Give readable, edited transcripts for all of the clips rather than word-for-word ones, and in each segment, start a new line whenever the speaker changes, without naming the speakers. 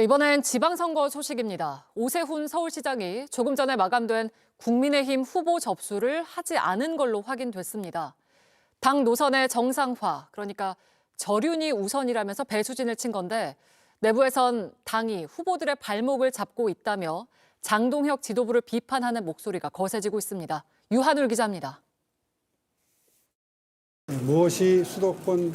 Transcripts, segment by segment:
네, 이번엔 지방선거 소식입니다. 오세훈 서울시장이 조금 전에 마감된 국민의힘 후보 접수를 하지 않은 걸로 확인됐습니다. 당 노선의 정상화, 그러니까 저륜이 우선이라면서 배수진을 친 건데 내부에선 당이 후보들의 발목을 잡고 있다며 장동혁 지도부를 비판하는 목소리가 거세지고 있습니다. 유한울 기자입니다.
무엇이 수도권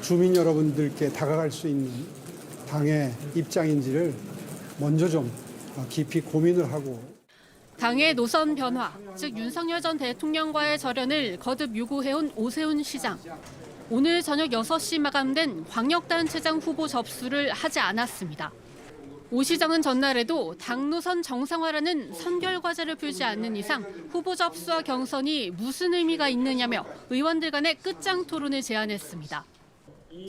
주민 여러분들께 다가갈 수 있는 당의 입장인지를 먼저 좀 깊이 고민을 하고
당의 노선 변화, 즉 윤석열 전 대통령과의 절연을 거듭 요구해온 오세훈 시장. 오늘 저녁 6시 마감된 광역단체장 후보 접수를 하지 않았습니다. 오 시장은 전날에도 당 노선 정상화라는 선결 과제를 풀지 않는 이상 후보 접수와 경선이 무슨 의미가 있느냐며 의원들 간의 끝장 토론을 제안했습니다.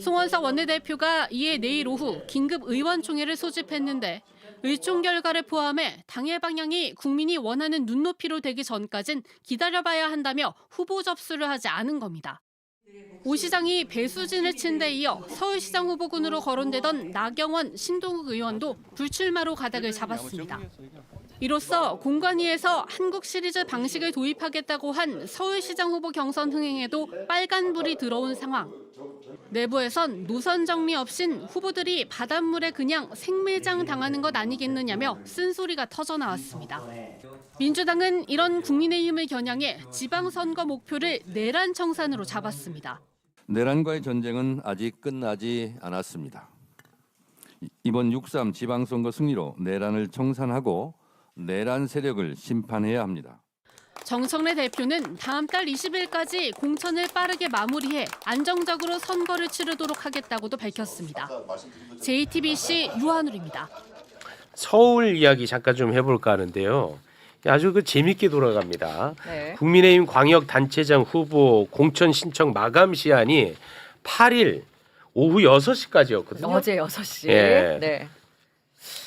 송원석 원내대표가 이에 내일 오후 긴급 의원총회를 소집했는데 의총 결과를 포함해 당의 방향이 국민이 원하는 눈높이로 되기 전까진 기다려봐야 한다며 후보 접수를 하지 않은 겁니다. 오 시장이 배수진을 친 데 이어 서울시장 후보군으로 거론되던 나경원, 신동욱 의원도 불출마로 가닥을 잡았습니다. 이로써 공관위에서 한국 시리즈 방식을 도입하겠다고 한 서울시장 후보 경선 흥행에도 빨간불이 들어온 상황. 내부에선 노선 정리 없인 후보들이 바닷물에 그냥 생매장 당하는 것 아니겠느냐며 쓴소리가 터져나왔습니다. 민주당은 이런 국민의힘을 겨냥해 지방선거 목표를 내란 청산으로 잡았습니다.
내란과의 전쟁은 아직 끝나지 않았습니다. 이번 6.3 지방선거 승리로 내란을 청산하고 내란 세력을 심판해야 합니다.
정청래 대표는 다음 달 20일까지 공천을 빠르게 마무리해 안정적으로 선거를 치르도록 하겠다고도 밝혔습니다. JTBC 유한울입니다.
서울 이야기 잠깐 좀 해볼까 하는데요. 아주 재밌게 돌아갑니다.
네.
국민의힘 광역단체장 후보 공천 신청 마감 시한이 8일 오후 6시까지였거든요.
어제 6시.
예.
네.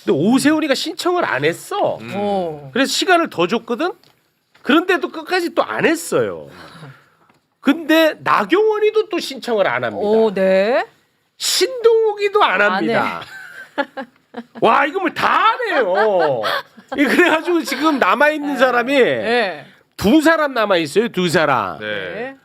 근데 오세훈이가 신청을 안 했어.
오.
그래서 시간을 더 줬거든. 그런데도 끝까지 또 안 했어요. 근데 나경원이도 또 신청을 안 합니다.
오, 네.
신동욱이도 안 합니다. 와, 이거 뭐 다 하네요. 그래가지고 지금 남아있는 사람이
네.
두 사람 남아있어요. 두 사람.
네.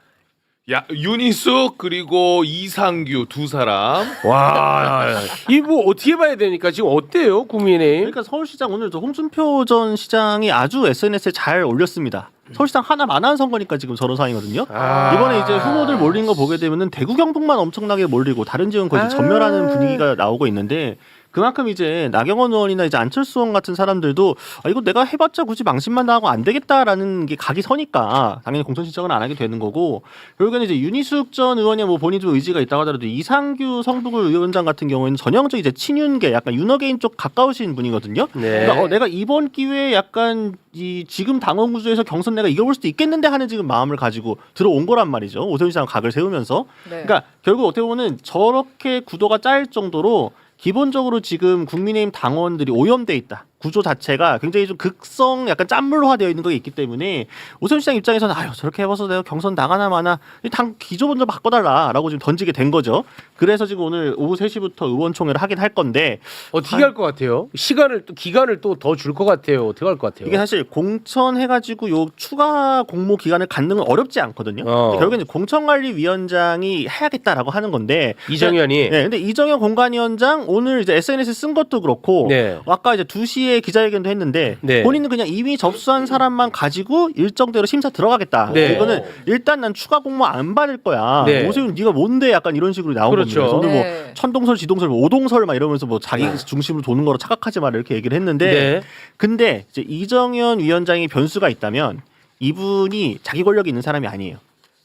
야, 윤희숙 그리고 이상규 두 사람.
와, 이 뭐 어떻게 봐야 되니까 지금 어때요, 국민의힘?
그러니까 서울시장 오늘 저 홍준표 전 시장이 아주 SNS에 잘 올렸습니다. 서울시장 하나만 한 선거니까 지금 저런 상황이거든요. 이번에 이제 후보들 몰린 거 보게 되면은 대구 경북만 엄청나게 몰리고 다른 지역은 거의 전멸하는 분위기가 나오고 있는데 그만큼 이제 나경원 의원이나 이제 안철수 의원 같은 사람들도 이거 내가 해봤자 굳이 망신만 당하고 안 되겠다라는 게 각이 서니까 당연히 공천 신청을 안 하게 되는 거고 결국에는 이제 윤희숙 전 의원이 뭐 본인 좀 의지가 있다고 하더라도 이상규 성북을 위원장 같은 경우에는 전형적 이제 친윤계 약간 윤어게인 쪽 가까우신 분이거든요.
네.
그러니까 내가 이번 기회에 약간 이 지금 당원 구조에서 경선 내가 이겨볼 수도 있겠는데 하는 지금 마음을 가지고 들어온 거란 말이죠. 오세훈 시장 각을 세우면서.
네.
그러니까 결국 어떻게 보면 저렇게 구도가 짜일 정도로 기본적으로 지금 국민의힘 당원들이 오염돼 있다. 구조 자체가 굉장히 좀 극성 약간 짠물화되어 있는 게 있기 때문에 오세훈 시장 입장에서는 저렇게 해봐서 내가 경선 나가나 마나 당 기조 먼저 바꿔달라라고 지금 던지게 된 거죠. 그래서 지금 오늘 오후 3시부터 의원총회를 하긴 할 건데
어떻게 할 것 같아요? 기간을 또 더 줄 것 같아요. 어떻게 할 것 같아요?
이게 사실 공천해가지고 요 추가 공모 기간을 갖는 건 어렵지 않거든요. 근데 결국엔 공천관리위원장이 해야겠다라고 하는 건데
이정현이.
네, 근데 이정현 공관위원장 오늘 이제 SNS 쓴 것도 그렇고
네.
아까 이제 2시에 기자회견도 했는데
네.
본인은 그냥 이미 접수한 사람만 가지고 일정대로 심사 들어가겠다.
네.
이거는 일단 난 추가 공모 안 받을 거야.
네.
오세훈 네가 뭔데 약간 이런 식으로 나온
그렇죠.
겁니다. 오늘
네.
뭐 천동설, 지동설, 뭐 오동설 막 이러면서 뭐 자기 중심으로 도는 거로 착각하지 마라 이렇게 얘기를 했는데
네.
근데 이제 이정현 위원장이 변수가 있다면 이분이 자기 권력이 있는 사람이 아니에요.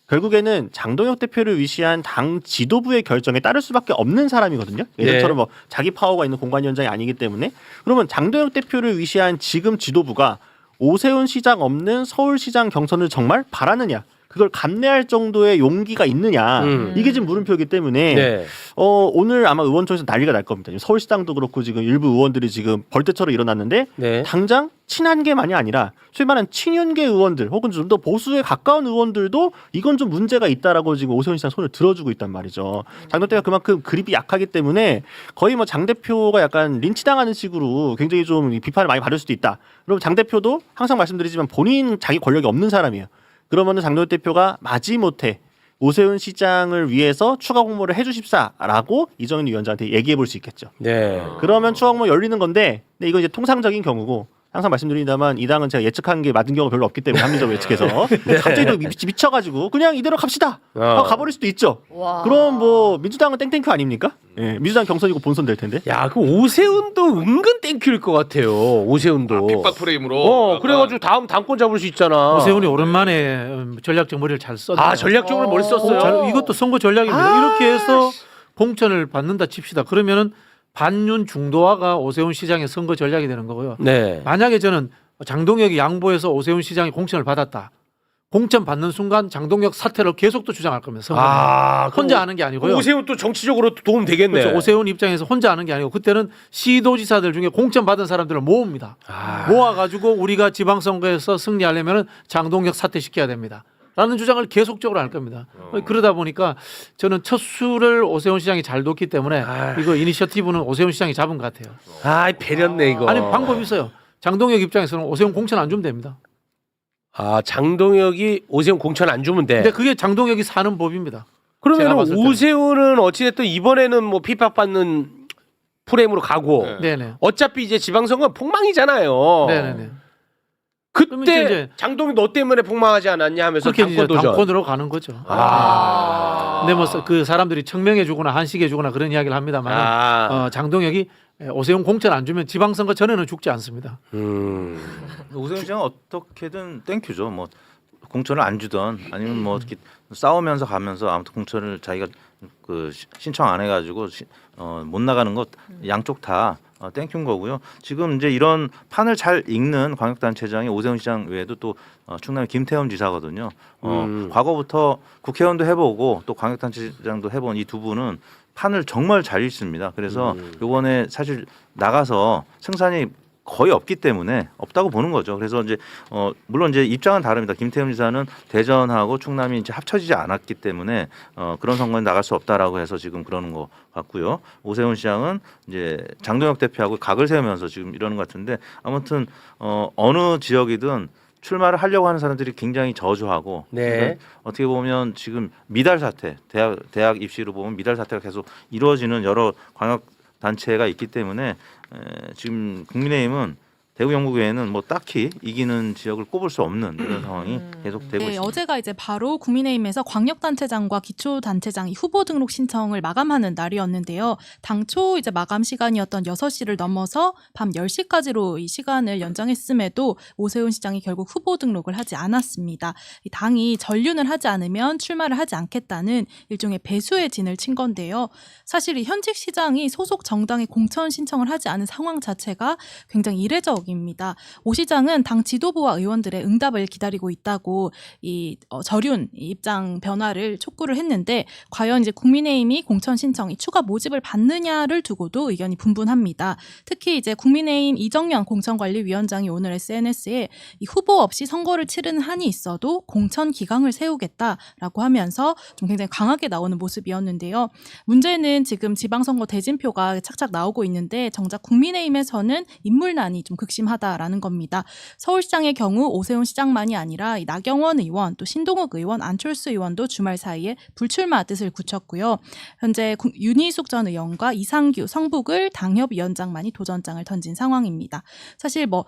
결국에는 장동혁 대표를 위시한 당 지도부의 결정에 따를 수밖에 없는 사람이거든요. 예전처럼 뭐 자기 파워가 있는 공관위원장이 아니기 때문에 그러면 장동혁 대표를 위시한 지금 지도부가 오세훈 시장 없는 서울시장 경선을 정말 바라느냐? 그걸 감내할 정도의 용기가 있느냐 이게 지금 물음표이기 때문에
네.
오늘 아마 의원총회에서 난리가 날 겁니다. 서울시당도 그렇고 지금 일부 의원들이 지금 벌떼처럼 일어났는데
네.
당장 친한계만이 아니라 소위 말하는 친윤계 의원들 혹은 좀 더 보수에 가까운 의원들도 이건 좀 문제가 있다라고 지금 오세훈 시장 손을 들어주고 있단 말이죠. 장동대가 그만큼 그립이 약하기 때문에 거의 뭐 장 대표가 약간 린치당하는 식으로 굉장히 좀 비판을 많이 받을 수도 있다. 그럼 장 대표도 항상 말씀드리지만 본인 자기 권력이 없는 사람이에요. 그러면은 장동대 대표가 마지못해 오세훈 시장을 위해서 추가 공모를 해주십사라고 이정현 위원장한테 얘기해 볼 수 있겠죠.
네.
그러면 추가 공모 열리는 건데, 근데 이건 이제 통상적인 경우고 항상 말씀드립니다만 이 당은 제가 예측한 게 맞은 경우가 별로 없기 때문에 합리적으로 예측해서 갑자기 또 미쳐가지고 그냥 이대로 갑시다 하고 가버릴 수도 있죠.
와.
그럼 뭐 민주당은 땡땡큐 아닙니까? 예, 민주당 경선이고 본선 될 텐데.
야, 그 오세훈도 은근 땡큐일 것 같아요. 오세훈도.
빅박 프레임으로.
그래가지고 다음 당권 잡을 수 있잖아.
오세훈이 오랜만에 전략적 머리를 잘 썼네요.
아, 전략적으로 머리 썼어요.
이것도 선거 전략입니다. 이렇게 해서 공천을 받는다 칩시다. 그러면은 반윤 중도화가 오세훈 시장의 선거 전략이 되는 거고요.
네.
만약에 저는 장동혁이 양보해서 오세훈 시장이 공천을 받았다. 공천 받는 순간 장동혁 사퇴를 계속 또 주장할 겁니다. 선거는. 혼자 하는 게 아니고요.
오세훈 또 정치적으로 또 도움 되겠네.
그렇죠. 오세훈 입장에서 혼자 하는 게 아니고 그때는 시도지사들 중에 공천 받은 사람들을 모읍니다. 모아가지고 우리가 지방선거에서 승리하려면 장동혁 사퇴시켜야 됩니다. 라는 주장을 계속적으로 할 겁니다. 그러다 보니까 저는 첫 수를 오세훈 시장이 잘 뒀기 때문에 이거 이니셔티브는 오세훈 시장이 잡은 것 같아요.
아, 배렸네 이거.
아니 방법이 있어요. 장동혁 입장에서는 오세훈 공천 안 주면 됩니다.
아, 장동혁이 오세훈 공천 안 주면 돼.
근데 그게 장동혁이 사는 법입니다. 제가
그러면
봤을 때는.
오세훈은 어찌됐든 이번에는 뭐 핍박받는 프레임으로 가고
네네.
어차피 이제 지방선거 폭망이잖아요.
네네네. 그러면
그때
이제
장동혁 너 때문에 폭망하지 않았냐 하면서
그렇게 이제
당권 도전.
당권으로 가는 거죠. 근데 뭐 그 사람들이 청명해주거나 한식해주거나 그런 이야기를 합니다만 장동혁이 오세훈 공천 안 주면 지방선거 전에는 죽지 않습니다.
오세훈 시장은 어떻게든 땡큐죠. 뭐 공천을 안 주던 아니면 뭐 이렇게 싸우면서 가면서 아무튼 공천을 자기가 그 신청 안 해가지고 못 나가는 것 양쪽 다 땡큐인 거고요. 지금 이제 이런 판을 잘 읽는 광역단체장이 오세훈 시장 외에도 또 충남의 김태흠 지사거든요. 과거부터 국회의원도 해보고 또 광역단체장도 해본 이 두 분은 판을 정말 잘 읽습니다. 그래서 이번에 사실 나가서 승산이 거의 없기 때문에 없다고 보는 거죠. 그래서 이제 물론 이제 입장은 다릅니다. 김태흠 지사는 대전하고 충남이 이제 합쳐지지 않았기 때문에 그런 선거에 나갈 수 없다라고 해서 지금 그러는 것 같고요. 오세훈 시장은 이제 장동혁 대표하고 각을 세우면서 지금 이러는 것 같은데 아무튼 어느 지역이든 출마를 하려고 하는 사람들이 굉장히 저조하고 그러니까 어떻게 보면 지금 미달 사태 대학 입시로 보면 미달 사태가 계속 이루어지는 여러 광역 단체가 있기 때문에 지금 국민의힘은 대구 영국 외에는 뭐 딱히 이기는 지역을 꼽을 수 없는 이런 상황이 계속되고 있습니다.
어제가 이제 바로 국민의힘에서 광역단체장과 기초단체장 후보 등록 신청을 마감하는 날이었는데요. 당초 이제 마감 시간이었던 6시를 넘어서 밤 10시까지로 이 시간을 연장했음에도 오세훈 시장이 결국 후보 등록을 하지 않았습니다. 이 당이 전륜을 하지 않으면 출마를 하지 않겠다는 일종의 배수의 진을 친 건데요. 사실 이 현직 시장이 소속 정당에 공천 신청을 하지 않은 상황 자체가 굉장히 이례적입니다. 오 시장은 당 지도부와 의원들의 응답을 기다리고 있다고 이 저륜 입장 변화를 촉구를 했는데 과연 이제 국민의힘이 공천 신청이 추가 모집을 받느냐를 두고도 의견이 분분합니다. 특히 이제 국민의힘 이정현 공천관리위원장이 오늘 SNS에 이 후보 없이 선거를 치르는 한이 있어도 공천 기강을 세우겠다라고 하면서 좀 굉장히 강하게 나오는 모습이었는데요. 문제는 지금 지방선거 대진표가 착착 나오고 있는데 정작 국민의힘에서는 인물난이 좀 극심하다라는 겁니다. 서울시장의 경우 오세훈 시장만이 아니라 나경원 의원, 또 신동욱 의원, 안철수 의원도 주말 사이에 불출마 뜻을 굳혔고요. 현재 윤희숙 전 의원과 이상규, 성북을 당협위원장만이 도전장을 던진 상황입니다. 사실 뭐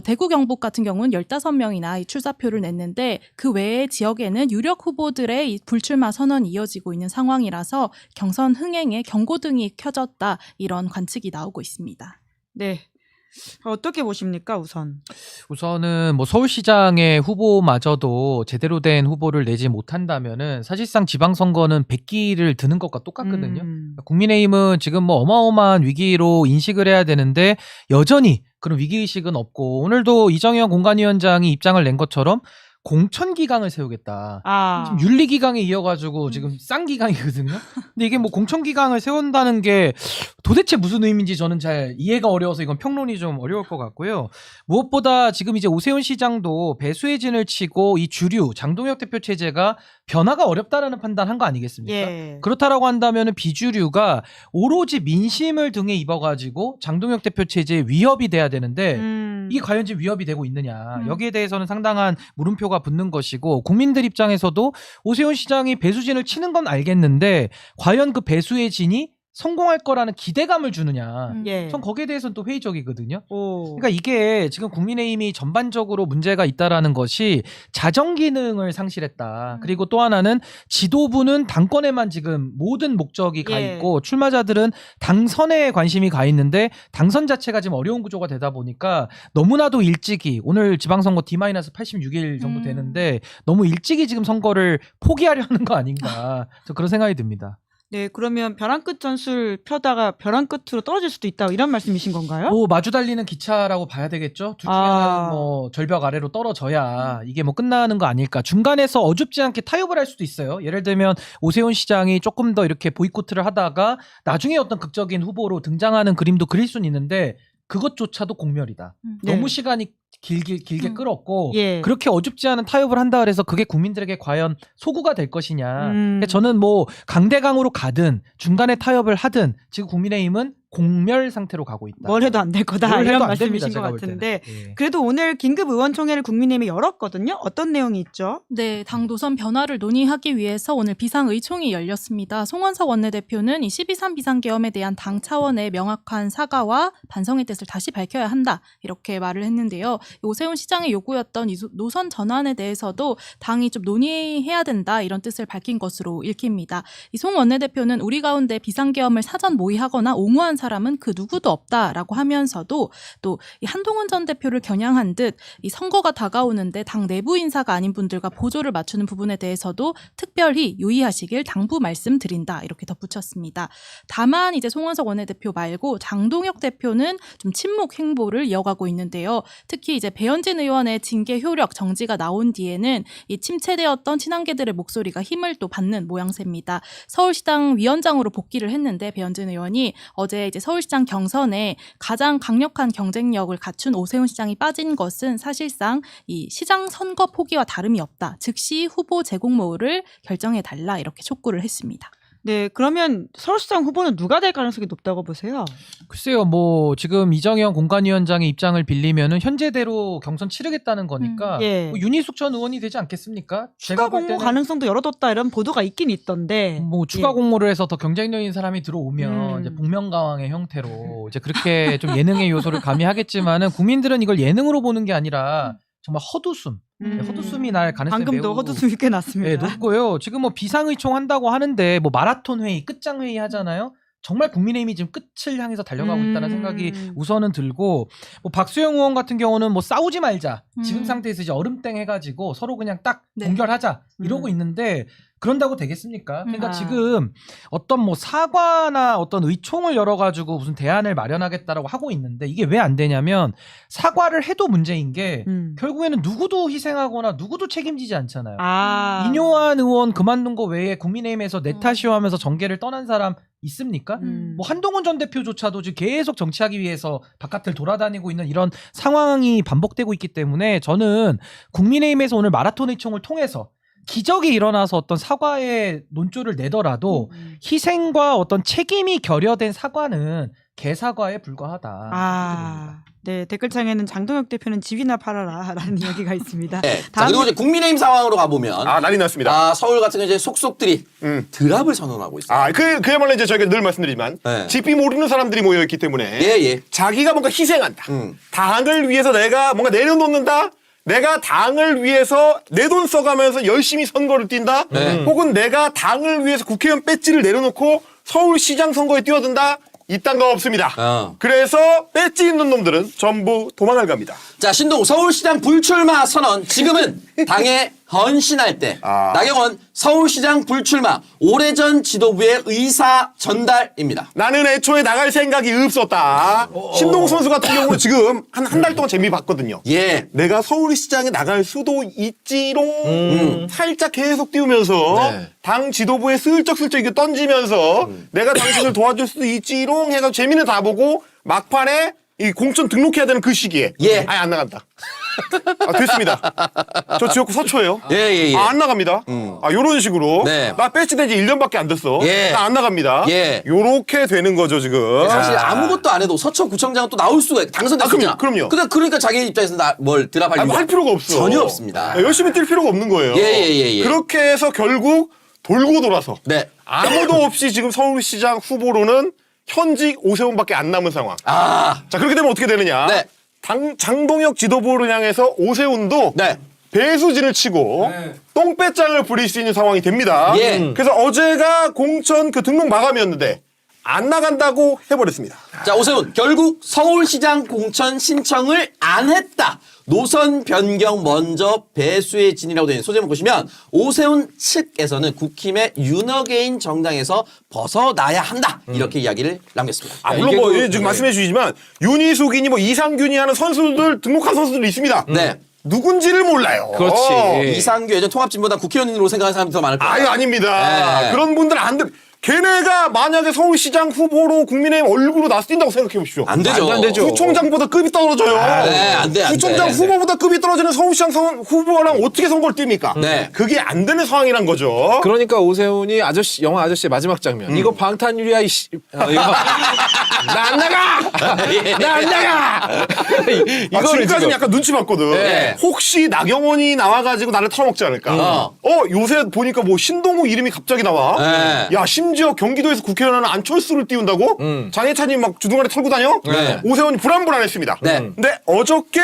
대구 경북 같은 경우는 15명이나 출사표를 냈는데 그 외의 지역에는 유력 후보들의 이 불출마 선언이 이어지고 있는 상황이라서 경선 흥행에 경고등이 켜졌다 이런 관측이 나오고 있습니다.
네. 어떻게 보십니까,
우선은 뭐 서울시장의 후보마저도 제대로 된 후보를 내지 못한다면은 사실상 지방선거는 백기를 드는 것과 똑같거든요. 국민의힘은 지금 뭐 어마어마한 위기로 인식을 해야 되는데 여전히 그런 위기의식은 없고 오늘도 이정현 공관위원장이 입장을 낸 것처럼 공천 기강을 세우겠다.
아.
지금 윤리 기강에 이어가지고 지금 쌍 기강이거든요. 근데 이게 뭐 공천 기강을 세운다는 게 도대체 무슨 의미인지 저는 잘 이해가 어려워서 이건 평론이 좀 어려울 것 같고요. 무엇보다 지금 이제 오세훈 시장도 배수의 진을 치고 이 주류 장동혁 대표 체제가 변화가 어렵다라는 판단한 거 아니겠습니까?
예.
그렇다라고 한다면은 비주류가 오로지 민심을 등에 입어가지고 장동혁 대표 체제에 위협이 돼야 되는데 이게 과연 지금 위협이 되고 있느냐. 여기에 대해서는 상당한 물음표가 붙는 것이고 국민들 입장에서도 오세훈 시장이 배수진을 치는 건 알겠는데 과연 그 배수의 진이 성공할 거라는 기대감을 주느냐.
예.
전 거기에 대해서는 또 회의적이거든요.
오.
그러니까 이게 지금 국민의힘이 전반적으로 문제가 있다라는 것이 자정 기능을 상실했다. 그리고 또 하나는 지도부는 당권에만 지금 모든 목적이 가
예.
있고 출마자들은 당선에 관심이 가 있는데 당선 자체가 지금 어려운 구조가 되다 보니까 너무나도 일찍이 오늘 지방선거 D-86일 정도 되는데 너무 일찍이 지금 선거를 포기하려는 거 아닌가. 저 그런 생각이 듭니다.
네, 그러면 벼랑 끝 전술 펴다가 벼랑 끝으로 떨어질 수도 있다 이런 말씀이신 건가요?
뭐 마주 달리는 기차라고 봐야 되겠죠. 둘 중에 하나는 뭐 절벽 아래로 떨어져야 이게 뭐 끝나는 거 아닐까. 중간에서 어줍지 않게 타협을 할 수도 있어요. 예를 들면 오세훈 시장이 조금 더 이렇게 보이콧을 하다가 나중에 어떤 극적인 후보로 등장하는 그림도 그릴 수는 있는데 그것조차도 공멸이다.
네.
너무 시간이 길게 끌었고
예.
그렇게 어줍지 않은 타협을 한다 그래서 그게 국민들에게 과연 소구가 될 것이냐.
음.
저는 뭐 강대강으로 가든 중간에 타협을 하든 지금 국민의힘은 공멸 상태로 가고 있다.
뭘 해도 안 될 거다
뭘
이런
해도 안
말씀이신
됩니다,
것
제가 볼 때는.
같은데
예.
그래도 오늘 긴급 의원총회를 국민의힘이 열었거든요. 어떤 내용이 있죠?
네, 당 노선 변화를 논의하기 위해서 오늘 비상의총이 열렸습니다. 송원석 원내대표는 이 12.3 비상계엄에 대한 당 차원의 명확한 사과와 반성의 뜻을 다시 밝혀야 한다 이렇게 말을 했는데요. 오세훈 시장의 요구였던 이 노선 전환에 대해서도 당이 좀 논의해야 된다 이런 뜻을 밝힌 것으로 읽힙니다. 이 송 원내대표는 우리 가운데 비상계엄을 사전 모의하거나 옹호한 사람은 그 누구도 없다라고 하면서도 또 이 한동훈 전 대표를 겨냥한 듯 이 선거가 다가오는데 당 내부 인사가 아닌 분들과 보조를 맞추는 부분에 대해서도 특별히 유의하시길 당부 말씀드린다 이렇게 덧붙였습니다. 다만 이제 송원석 원내대표 말고 장동혁 대표는 좀 침묵 행보를 이어가고 있는데요. 특히 이제 배현진 의원의 징계 효력 정지가 나온 뒤에는 이 침체되었던 친한계들의 목소리가 힘을 또 받는 모양새입니다. 서울시당 위원장으로 복귀를 했는데 배현진 의원이 어제 이제 서울시장 경선에 가장 강력한 경쟁력을 갖춘 오세훈 시장이 빠진 것은 사실상 이 시장 선거 포기와 다름이 없다. 즉시 후보 재공모를 결정해달라 이렇게 촉구를 했습니다.
네, 그러면 서울시장 후보는 누가 될 가능성이 높다고 보세요?
글쎄요, 뭐 지금 이정현 공관위원장의 입장을 빌리면은 현재대로 경선 치르겠다는 거니까
예.
뭐 윤희숙 전 의원이 되지 않겠습니까?
추가
제가 볼
공모
때는
가능성도 열어뒀다 이런 보도가 있긴 있던데.
뭐 추가
예.
공모를 해서 더 경쟁력 있는 사람이 들어오면 이제 복면가왕의 형태로 이제 그렇게 좀 예능의 요소를 가미하겠지만은 국민들은 이걸 예능으로 보는 게 아니라 정말 헛웃음. 헛웃음이 날 가능성이
방금도
매우
헛웃음이 꽤 났습니다.
네, 높고요. 지금 뭐 비상의총 한다고 하는데 뭐 마라톤 회의, 끝장 회의 하잖아요. 정말 국민의힘이 지금 끝을 향해서 달려가고 있다는 생각이 우선은 들고 뭐 박수영 의원 같은 경우는 뭐 싸우지 말자. 지금 상태에서 이제 얼음땡 해가지고 서로 그냥 딱 동결하자 이러고 있는데 그런다고 되겠습니까? 그러니까 지금 어떤 뭐 사과나 어떤 의총을 열어가지고 무슨 대안을 마련하겠다라고 하고 있는데 이게 왜 안 되냐면 사과를 해도 문제인 게 결국에는 누구도 희생하거나 누구도 책임지지 않잖아요. 이뇨한 의원 그만둔 거 외에 국민의힘에서 내 탓이오 하면서 정계를 떠난 사람 있습니까? 뭐 한동훈 전 대표조차도 지금 계속 정치하기 위해서 바깥을 돌아다니고 있는 이런 상황이 반복되고 있기 때문에 저는 국민의힘에서 오늘 마라톤 의총을 통해서 기적이 일어나서 어떤 사과의 논조를 내더라도 희생과 어떤 책임이 결여된 사과는 개사과에 불과하다.
네, 댓글창에는 장동혁 대표는 집이나 팔아라라는 이야기가 있습니다.
네. 자, 그리고 이제 국민의힘 상황으로 가보면
난리 났습니다.
서울 같은 경우 이제 속속들이 드랍을 선언하고 있어요.
그야말로 이제 저희가 늘 말씀드리지만 집이 모르는 사람들이 모여 있기 때문에 자기가 뭔가 희생한다. 당을 위해서 내가 뭔가 내려놓는다. 내가 당을 위해서 내 돈 써가면서 열심히 선거를 뛴다. 혹은 내가 당을 위해서 국회의원 배지를 내려놓고 서울시장 선거에 뛰어든다. 이딴 거 없습니다. 그래서 배지 있는 놈들은 전부 도망을 갑니다.
자, 신동욱 서울시장 불출마 선언. 지금은 당의 헌신할 때 나경원 서울시장 불출마 오래전 지도부의 의사 전달입니다.
나는 애초에 나갈 생각이 없었다. 신동욱 선수 같은 경우는 지금 한 달 동안 재미 봤거든요.
예.
내가 서울시장에 나갈 수도 있지롱. 살짝 계속 띄우면서
네.
당 지도부에 슬쩍슬쩍 이거 던지면서 내가 당신을 도와줄 수도 있지롱 해가지고 재미는 다 보고 막판에 이 공천 등록해야 되는 그 시기에
예.
아예 안 나간다. 됐습니다. 저 지역구 서초예요.
예.
안 나갑니다. 요런 식으로.
네.
나 배치된 지 1년밖에 안 됐어.
예.
나 안 나갑니다.
예.
요렇게 되는 거죠, 지금.
사실 아무것도 안 해도 서초구청장은 또 나올 수가 당선될 수 있잖아.
그럼요.
그러니까 자기 입장에서 뭘 드랍할 이유가
할 필요가 없어.
전혀 없습니다.
열심히 뛸 필요가 없는 거예요.
예.
그렇게 해서 결국 돌고 돌아서
네.
아무도 없이 지금 서울시장 후보로는 현직 오세훈밖에 안 남은 상황. 자, 그렇게 되면 어떻게 되느냐?
네.
장동혁 지도부를 향해서 오세훈도
네.
배수진을 치고 똥배짱을 부릴 수 있는 상황이 됩니다.
예.
그래서 어제가 공천 그 등록 마감이었는데 안 나간다고 해버렸습니다.
자, 오세훈 결국 서울시장 공천 신청을 안 했다. 노선 변경 먼저 배수의 진이라고 되어 있는 소제목 보시면 오세훈 측에서는 국힘의 윤어게인 정당에서 벗어나야 한다. 이렇게 이야기를 남겼습니다.
물론 뭐 지금 말씀해 주시지만 윤희숙이니 뭐 이상균이 하는 선수들 등록한 선수들도 있습니다.
네.
누군지를 몰라요.
그렇지. 이상규 예전 통합진보당 국회의원으로 생각하는 사람이 더 많을 거예요.
아유, 아닙니다.
네.
그런 분들 안 돼. 걔네가 만약에 서울시장 후보로 국민의힘 얼굴로 나서 뛴다고 생각해 보십시오.
안 되죠.
안 되죠. 구청장보다 급이 떨어져요.
네, 안 돼, 안
구청장
돼.
후보보다 급이 떨어지는 서울시장 후보랑 어떻게 선거를 뜁니까?
네.
그게 안 되는 상황이란 거죠.
그러니까 오세훈이 영화 아저씨의 마지막 장면. 이거 방탄유리야 이씨. 이거 나 안 나가. 나 안 나가.
지금까지는 약간 눈치 봤거든.
네.
혹시 나경원이 나와가지고 나를 털어먹지 않을까? 요새 보니까 뭐 신동욱 이름이 갑자기 나와.
네.
야, 심지어 경기도에서 국회의원하는 안철수를 띄운다고? 장해찬이 막 주둥아리 털고 다녀?
네.
오세훈이 불안불안했습니다.
네.
근데 어저께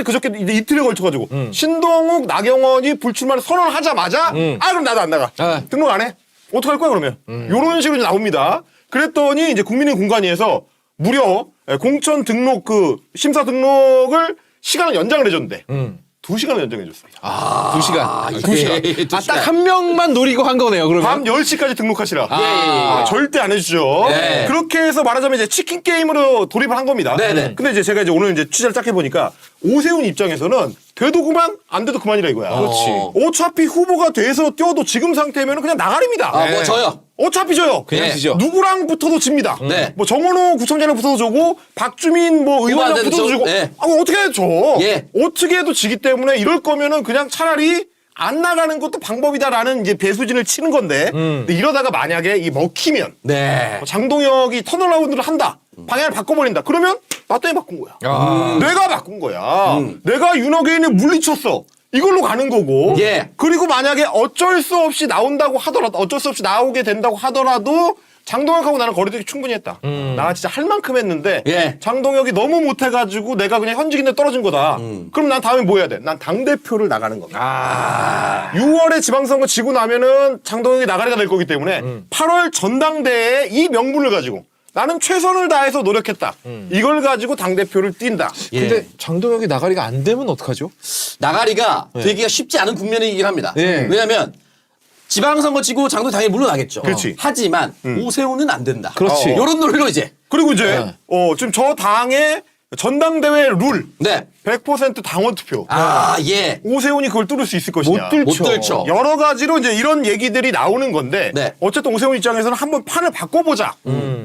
그저께 이제 이틀에 걸쳐가지고 신동욱, 나경원이 불출마를 선언하자마자 그럼 나도 안 나가. 등록 안 해? 어떡할 거야 그러면? 요런 식으로 이제 나옵니다. 그랬더니 이제 국민의힘 공관위에서 무려 공천 등록 심사 등록을 시간을 연장을 해줬는데 2시간을 연장해줬습니다.
2시간.
2시간.
딱 한 명만 노리고 한 거네요, 그러면.
밤 10시까지 등록하시라.
예.
절대 안 해주죠.
네.
그렇게 해서 말하자면 이제 치킨 게임으로 돌입을 한 겁니다.
네네.
근데 이제 제가 오늘 취재를 딱 해보니까 오세훈 입장에서는 돼도 그만, 안 돼도 그만이라 이거야.
그렇지.
어차피 후보가 돼서 뛰어도 지금 상태면 그냥 나가립니다.
뭐 저요.
어차피 져요.
그냥
네.
지죠.
누구랑 붙어도 집니다.
네.
뭐 정원호 구청장이랑 붙어도 저고 박주민 뭐 의원이랑
후보한테도
붙어도 저고.
예.
어떻게 해도 져.
예.
어떻게 해도 지기 때문에 이럴 거면은 그냥 차라리 안 나가는 것도 방법이다라는 이제 배수진을 치는 건데 근데 이러다가 만약에 이 먹히면
네.
장동혁이 턴어라운드를 한다. 방향을 바꿔버린다. 그러면 나 때문에 바꾼 거야. 내가 바꾼 거야. 내가 윤어게인을 물리쳤어. 이걸로 가는 거고.
예.
그리고 만약에 어쩔 수 없이 나온다고 하더라도 어쩔 수 없이 나오게 된다고 하더라도 장동혁하고 나는 거리두기 충분히 했다. 나 진짜 할 만큼 했는데
예.
장동혁이 너무 못해가지고 내가 그냥 현직인데 떨어진 거다. 그럼 난 다음에 뭐 해야 돼? 난 당대표를 나가는 겁니다. 6월에 지방선거 지고 나면은 장동혁이 나가리가 될 거기 때문에 8월 전당대회에 이 명분을 가지고 나는 최선을 다해서 노력했다. 이걸 가지고 당대표를 뛴다.
근데 장동혁이 나가리가 안 되면 어떡하죠?
나가리가 되기가 쉽지 않은 국면이긴 합니다.
네.
왜냐하면 지방선거 치고 장도 당연히 물러나겠죠.
그렇지.
하지만 오세훈은 안 된다.
그렇지.
이런 논리로 이제.
그리고 이제 지금 저 당의 전당대회 룰
네.
100% 당원 투표.
예.
오세훈이 그걸 뚫을 수 있을 것이냐.
못 뚫죠.
여러 가지로 이제 이런 얘기들이 나오는 건데
네.
어쨌든 오세훈 입장에서는 한번 판을 바꿔보자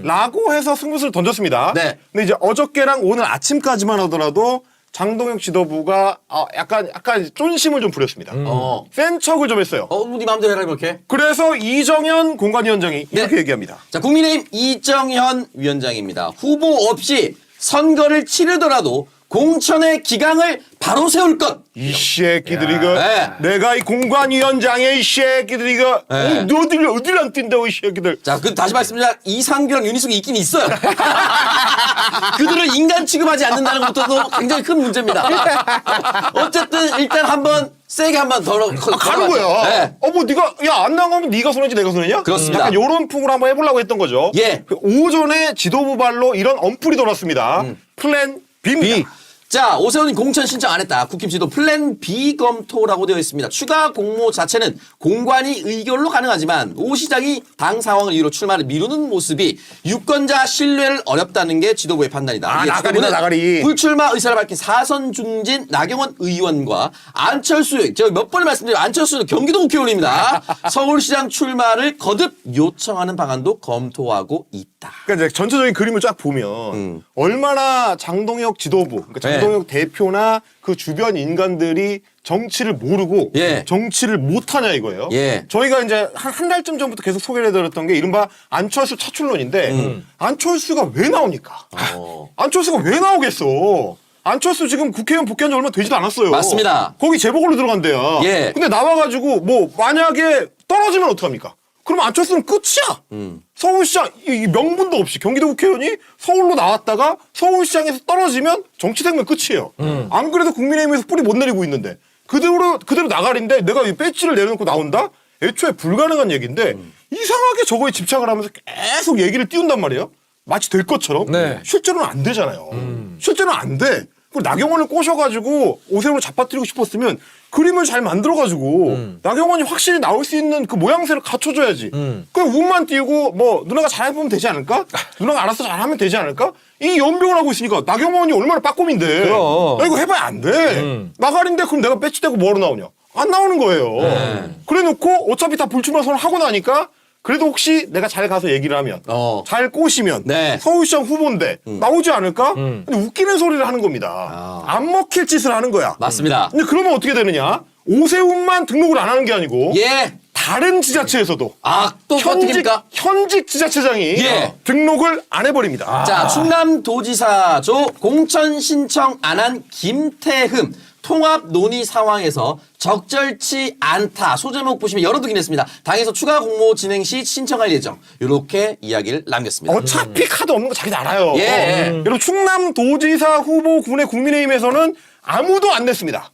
라고 해서 승부수를 던졌습니다.
네.
근데 이제 어저께랑 오늘 아침까지만 하더라도 장동혁 지도부가 약간 쫀심을 좀 부렸습니다. 센 척을 좀 했어요.
네 마음대로 해라 이렇게.
그래서 이정현 공관위원장이 이렇게 얘기합니다.
자, 국민의힘 이정현 위원장입니다. 후보 없이 선거를 치르더라도 공천의 기강을 바로 세울 것.
이 새끼들이
네.
내가 이 공관위원장의 이 새끼들이 어딜 안 뛴다고 이 새끼들.
자, 다시 말씀드리자 이상규랑 윤희숙이 있긴 있어요. 그들을 인간 취급하지 않는다는 것도 굉장히 큰 문제입니다. 어쨌든 일단 한번 세게 한번
가는 거야.
네.
뭐 네가 안 나가면 네가 손해지 내가 손해냐?
그렇습니다.
약간 요런 풍으로 한번 해보려고 했던 거죠.
예.
오전에 지도부 발로 이런 언플이 돌았습니다. 플랜 B입니다.
자, 오세훈이 공천 신청 안 했다. 국힘 지도 플랜 B 검토라고 되어 있습니다. 추가 공모 자체는 공관위 의결로 가능하지만 오 시장이 당 상황을 이유로 출마를 미루는 모습이 유권자 신뢰를 어렵다는 게 지도부의 판단이다.
아, 나가리다, 나가리.
불출마 의사를 밝힌 사선 중진 나경원 의원과 안철수, 제가 몇 번을 말씀드린 안철수 경기도 국회의원입니다. 서울시장 출마를 거듭 요청하는 방안도 검토하고 있다.
그러니까 이제 전체적인 그림을 쫙 보면 얼마나 장동혁 지도부, 그러니까 장동혁 대표나 그 주변 인간들이 정치를 모르고 정치를 못하냐 이거예요. 저희가 이제 한 달쯤 전부터 계속 소개를 해드렸던 게 이른바 안철수 차출론인데 안철수가 왜 나옵니까? 안철수가 왜 나오겠어? 안철수 지금 국회의원 복귀한 지 얼마 되지도 않았어요.
맞습니다.
거기 재보궐로 들어간대요. 근데 나와가지고 뭐 만약에 떨어지면 어떡합니까? 그럼 안철수는 끝이야. 서울시장 이 명분도 없이 경기도 국회의원이 서울로 나왔다가 서울시장에서 떨어지면 정치 생명 끝이에요. 안 그래도 국민의힘에서 뿌리 못 내리고 있는데 그대로 나가리인데 내가 이 배지를 내려놓고 나온다? 애초에 불가능한 얘기인데 이상하게 저거에 집착을 하면서 계속 얘기를 띄운단 말이에요. 마치 될 것처럼. 실제로는 안 되잖아요. 실제로는 안 돼. 그리고 나경원을 꼬셔가지고 오세훈을 잡아뜨리고 싶었으면 그림을 잘 만들어가지고 나경원이 확실히 나올 수 있는 그 모양새를 갖춰줘야지. 그냥 운만 띄우고 뭐 누나가 잘해보면 되지 않을까? 누나가 알아서 잘하면 되지 않을까? 이 연병을 하고 있으니까 나경원이 얼마나 빠꼼인데. 나 이거 해봐야 안 돼. 나가린데 그럼 내가 배치되고 뭐하러 나오냐? 안 나오는 거예요. 그래놓고 어차피 다 불출마 선언하고 나니까 그래도 혹시 내가 잘 가서 얘기를 하면 잘 꼬시면 서울시장 후보인데 나오지 않을까? 근데 웃기는 소리를 하는 겁니다. 안 먹힐 짓을 하는 거야.
맞습니다.
근데 그러면 어떻게 되느냐? 오세훈만 등록을 안 하는 게 아니고 다른 지자체에서도
또 어떻게입니까?
현직 지자체장이 등록을 안 해버립니다.
자, 충남도지사조 공천 신청 안 한 김태흠 통합 논의 상황에서 적절치 않다. 소제목 보시면 열어두긴 했습니다. 당에서 추가 공모 진행 시 신청할 예정. 이렇게 이야기를 남겼습니다.
어차피 카드 없는 거 자기도 알아요.
예.
여러분 충남도지사 후보 군의 국민의힘에서는 아무도 안 냈습니다.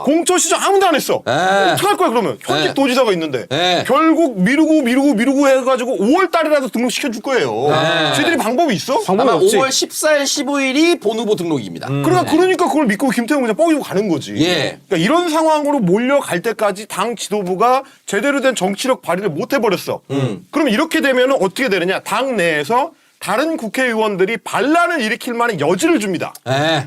공천 시정 아무도 안 했어. 어떡할 거야 그러면. 현직 도지사가 있는데. 결국 미루고 해가지고 5월 달이라도 등록시켜줄 거예요. 쟤들이 방법이 있어?
아마 5월 14일, 15일이 본 후보 등록입니다.
그러니까 그걸 믿고 김태형 그냥 뻥이고 가는 거지. 그러니까 이런 상황으로 몰려갈 때까지 당 지도부가 제대로 된 정치력 발휘를 못 해버렸어. 그럼 이렇게 되면 어떻게 되느냐. 당 내에서 다른 국회의원들이 반란을 일으킬 만한 여지를 줍니다.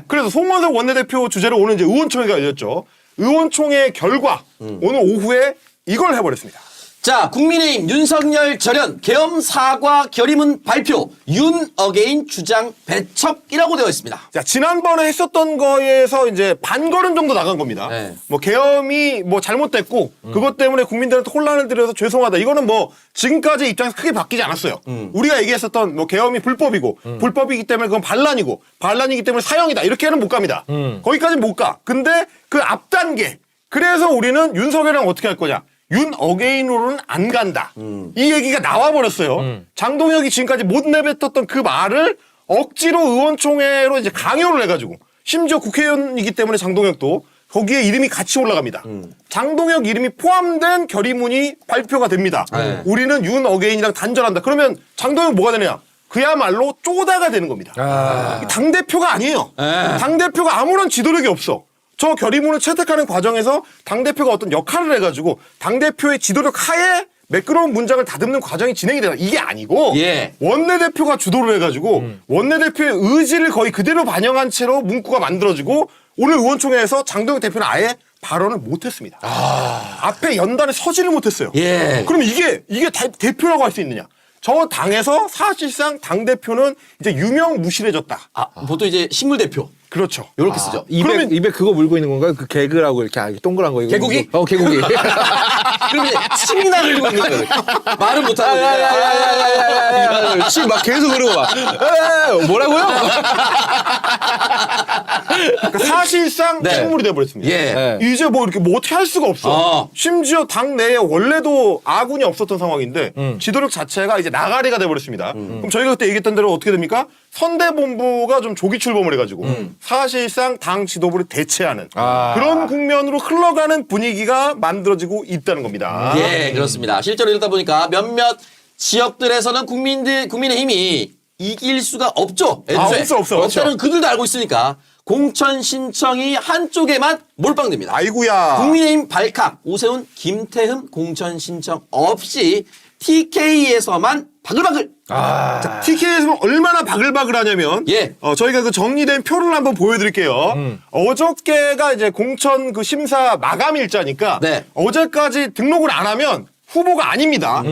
그래서 송원석 원내대표 주재로 오늘 이제 의원총회가 열렸죠. 의원총회 결과 오늘 오후에 이걸 해버렸습니다.
자, 국민의힘 윤석열 절연 계엄 사과 결의문 발표 윤 어게인 주장 배척이라고 되어 있습니다.
자, 지난번에 했었던 거에서 이제 반걸음 정도 나간 겁니다. 뭐 계엄이 뭐 잘못됐고 그것 때문에 국민들한테 혼란을 드려서 죄송하다. 이거는 뭐 지금까지 입장에서 크게 바뀌지 않았어요. 우리가 얘기했었던 뭐 계엄이 불법이고 불법이기 때문에 그건 반란이기 때문에 사형이다. 이렇게는 못 갑니다. 거기까지는 못 가. 근데 그 앞 단계. 그래서 우리는 윤석열이랑 어떻게 할 거냐. 윤 어게인으로는 안 간다. 이 얘기가 나와버렸어요. 장동혁이 지금까지 못 내뱉었던 그 말을 억지로 의원총회로 이제 강요를 해가지고 심지어 국회의원이기 때문에 장동혁도 거기에 이름이 같이 올라갑니다. 장동혁 이름이 포함된 결의문이 발표가 됩니다. 우리는 윤 어게인이랑 단절한다. 그러면 장동혁 뭐가 되느냐? 그야말로 쪼다가 되는 겁니다. 당대표가 아니에요. 당대표가 아무런 지도력이 없어. 저 결의문을 채택하는 과정에서 당대표가 어떤 역할을 해가지고 당대표의 지도력 하에 매끄러운 문장을 다듬는 과정이 진행이 되나 이게 아니고 원내대표가 주도를 해가지고 원내대표의 의지를 거의 그대로 반영한 채로 문구가 만들어지고 오늘 의원총회에서 장동혁 대표는 아예 발언을 못했습니다. 앞에 연단에 서지를 못했어요. 그럼 이게 대표라고 할 수 있느냐? 저 당에서 사실상 당대표는 이제 유명무실해졌다.
보통 이제 식물대표.
그렇죠.
이렇게 쓰죠.
입에 그거 물고 있는 건가요? 그 개그라고 이렇게 동그란 거. 이거
개고기?
개고기.
그럼 이제 침이나 흘리고 있는 거예요. 말은 못하고.
침 막 계속 흐르고 막. 뭐라고요?
그러니까 사실상 식물이 돼버렸습니다. 이제 뭐 이렇게 뭐 어떻게 할 수가 없어. 심지어 당 내에 원래도 아군이 없었던 상황인데 지도력 자체가 이제 나가리가 돼버렸습니다. 그럼 저희가 그때 얘기했던 대로 어떻게 됩니까? 선대본부가 좀 조기 출범을 해가지고 사실상 당 지도부를 대체하는 그런 국면으로 흘러가는 분위기가 만들어지고 있다는 겁니다.
그렇습니다. 실제로 이러다 보니까 몇몇 지역들에서는 국민의힘이 이길 수가 없죠.
없어.
없다는 그들도 알고 있으니까 공천 신청이 한쪽에만 몰빵됩니다.
아이고야.
국민의힘 발칵, 오세훈, 김태흠 공천 신청 없이 TK에서만 바글바글.
자, TK에서는 얼마나 바글바글하냐면, 저희가 그 정리된 표를 한번 보여드릴게요. 어저께가 이제 공천 그 심사 마감 일자니까, 어제까지 등록을 안 하면 후보가 아닙니다.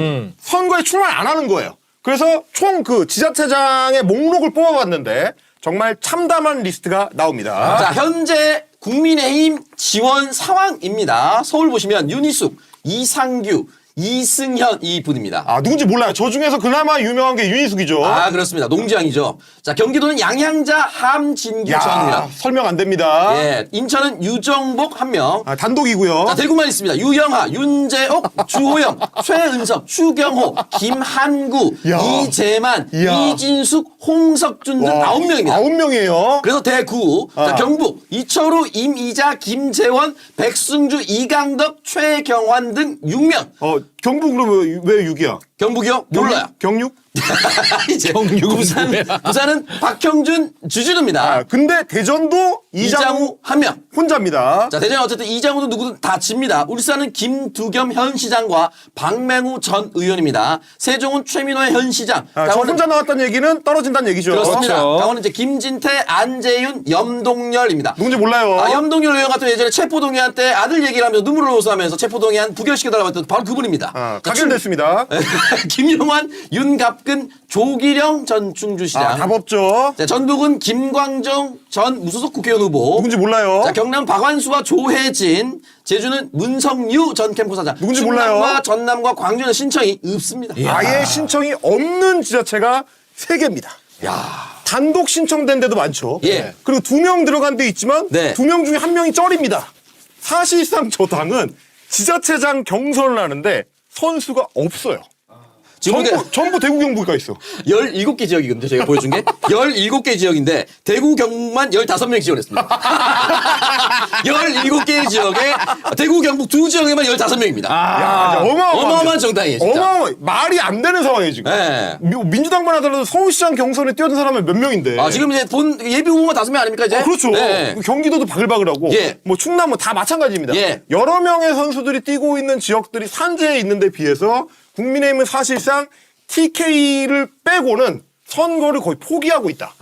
선거에 출마 안 하는 거예요. 그래서 총 그 지자체장의 목록을 뽑아봤는데, 정말 참담한 리스트가 나옵니다.
자, 현재 국민의힘 지원 상황입니다. 서울 보시면 윤희숙, 이상규, 이승현 이분입니다.
아, 누군지 몰라요. 저 중에서 그나마 유명한 게 윤희숙이죠.
아, 그렇습니다. 농지양이죠. 자, 경기도는 양양자, 함진규 전입니다.
설명 안 됩니다.
예, 인천은 유정복 1명.
아, 단독이고요.
자, 대구만 있습니다. 유영하, 윤재옥, 주호영, 최은석, 추경호, 김한구, 이재만, 이진숙, 홍석준 등 9명입니다.
9명이에요.
그래서 대구, 자, 경북, 이철우, 임이자, 김재원, 백승주, 이강덕, 최경환 등 6명.
경북 그러면 왜 6이야?
경북이요? 몰라요.
경육?
이제 부산은 박형준, 주진우입니다.
아, 근데 대전도 이장우
1명.
혼자입니다.
자, 대전은 어쨌든 이장우도 누구든 다 집니다. 울산은 김두겸 현 시장과 박맹우 전 의원입니다. 세종은 최민호의 현 시장.
저 혼자 나왔다는 얘기는 떨어진다는 얘기죠.
그렇습니다. 강원은 이제 김진태, 안재윤, 염동열입니다.
누군지 몰라요.
아, 염동열 의원 같은 예전에 체포동의안 때 아들 얘기를 하면서 눈물을 호소하면서 체포동의안 부결시켜달라고 했던 바로 그분입니다.
가결됐습니다.
김용환, 윤갑근, 조기령 전 충주시장.
답 없죠.
자, 전북은 김광정 전 무소속 국회의원 후보.
누군지 몰라요.
자, 경남 박완수와 조혜진. 제주는 문성유 전 캠프사장.
누군지
충남과
몰라요.
전남과 광주는 신청이 없습니다.
아예 신청이 없는 지자체가 3개입니다. 단독 신청된 데도 많죠. 그리고 2명 들어간 데 있지만 2명 중에 1명이 쩔입니다. 사실상 저 당은 지자체장 경선을 하는데 선수가 없어요. 전부 대구 경북가 있어.
17개 지역이거든요. 제가 보여준 게. 17개 지역인데 대구 경북만 15명 지원했습니다. 17개 지역에 대구 경북 2지역에만 15명입니다. 어마어마한 정당이에요. 진짜.
말이 안 되는 상황이에요 지금. 민주당만 하더라도 서울시장 경선에 뛰어든 사람은 몇 명인데.
아, 지금 이제 본 예비 후보만 5명 아닙니까 이제?
그렇죠. 경기도도 바글바글하고 뭐 충남 뭐 다 마찬가지입니다. 여러 명의 선수들이 뛰고 있는 지역들이 산재에 있는데 비해서 국민의힘은 사실상 TK를 빼고는 선거를 거의 포기하고 있다.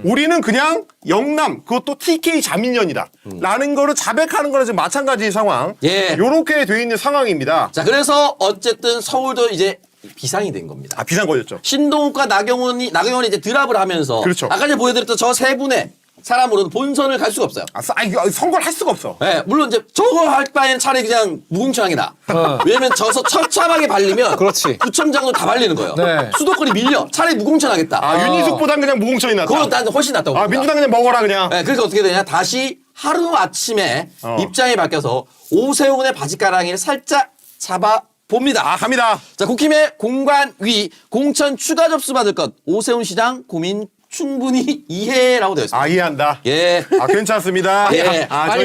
우리는 그냥 영남 그것도 TK 자민련이다. 라는 거를 자백하는 거랑 지금 마찬가지 상황. 요렇게 돼 있는 상황입니다.
자, 그래서 어쨌든 서울도 이제 비상이 된 겁니다.
아, 비상 걸렸죠.
신동욱과 나경원이 이제 드랍을 하면서
그렇죠.
아까 전에 보여드렸던 저 세 분의 사람으로는 본선을 갈 수가 없어요.
선거를 할 수가 없어.
네, 물론 이제 저거 할 바에는 차라리 그냥 무공천하게 나. 왜냐면 저서 처참하게 발리면 구청장도 다 발리는 거예요. 수도권이 밀려. 차라리 무공천하겠다.
윤희숙보단 그냥 무공천이 낫다.
그건 난 훨씬 낫다고 봅니다.
민주당 그냥 먹어라 그냥.
네, 그래서 어떻게 되냐. 다시 하루 아침에 입장이 바뀌어서 오세훈의 바지가랑이를 살짝 잡아봅니다.
갑니다.
자, 국힘의 공관위 공천 추가 접수 받을 것 오세훈 시장 고민 충분히 이해라고 되어 있습니다.
이해한다. 괜찮습니다.
아니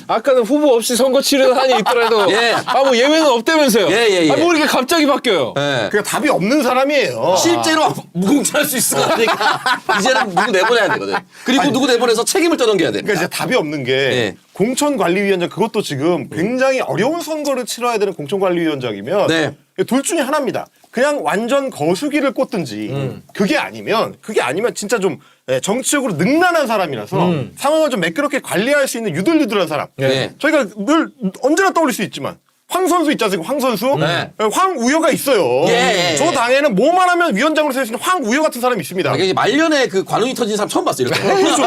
아까는 후보 없이 선거 치르는 한이 있더라도 뭐 예외는 없다면서요. 뭐 이렇게 갑자기 바뀌어요.
그러니까 답이 없는 사람이에요.
실제로 무공천할 수 있을 것 같으니까 이제는 누구 내보내야 되거든. 그리고 누구 내보내서 책임을 떠넘겨야 돼.
그러니까 이제 답이 없는 게 공천관리위원장 그것도 지금 굉장히 어려운 선거를 치러야 되는 공천관리위원장이면 둘 중에 하나입니다. 그냥 완전 거수기를 꽂든지 그게 아니면 진짜 좀 정치적으로 능란한 사람이라서 상황을 좀 매끄럽게 관리할 수 있는 유들유들한 사람. 저희가 늘 언제나 떠올릴 수 있지만 황 선수 있지 않습니까? 황 선수? 황우여가 있어요. 저 당에는 뭐만 하면 위원장으로 셀 수 있는 황우여 같은 사람이 있습니다.
이게 말년에 그 관운이 터진 사람 처음 봤어요. 이렇게. 그렇죠.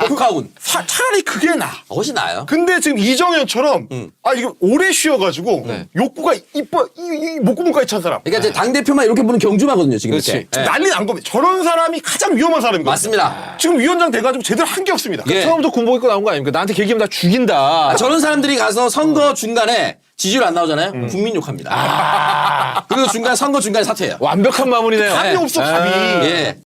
복가운.
차라리 그게 나아.
훨씬 나아요.
근데 지금 이정현처럼 이거 오래 쉬어가지고 욕구가 목구멍까지 찬 사람.
그러니까 이제 당대표만 이렇게 보는 경주마거든요. 지금
그렇지.
이렇게.
난리 난 겁니다. 저런 사람이 가장 위험한 사람이거든요.
맞습니다.
지금 위원장 돼가지고 제대로 한 게 없습니다.
처음부터 군복 입고 나온 거 아닙니까? 나한테 계기면 다 죽인다.
저런 사람들이 가서 선거 중간에 지지율 안 나오잖아요. 국민 욕합니다. 그리고 선거 중간에 사퇴해요.
완벽한 마무리네요.
답이 없어, 답이.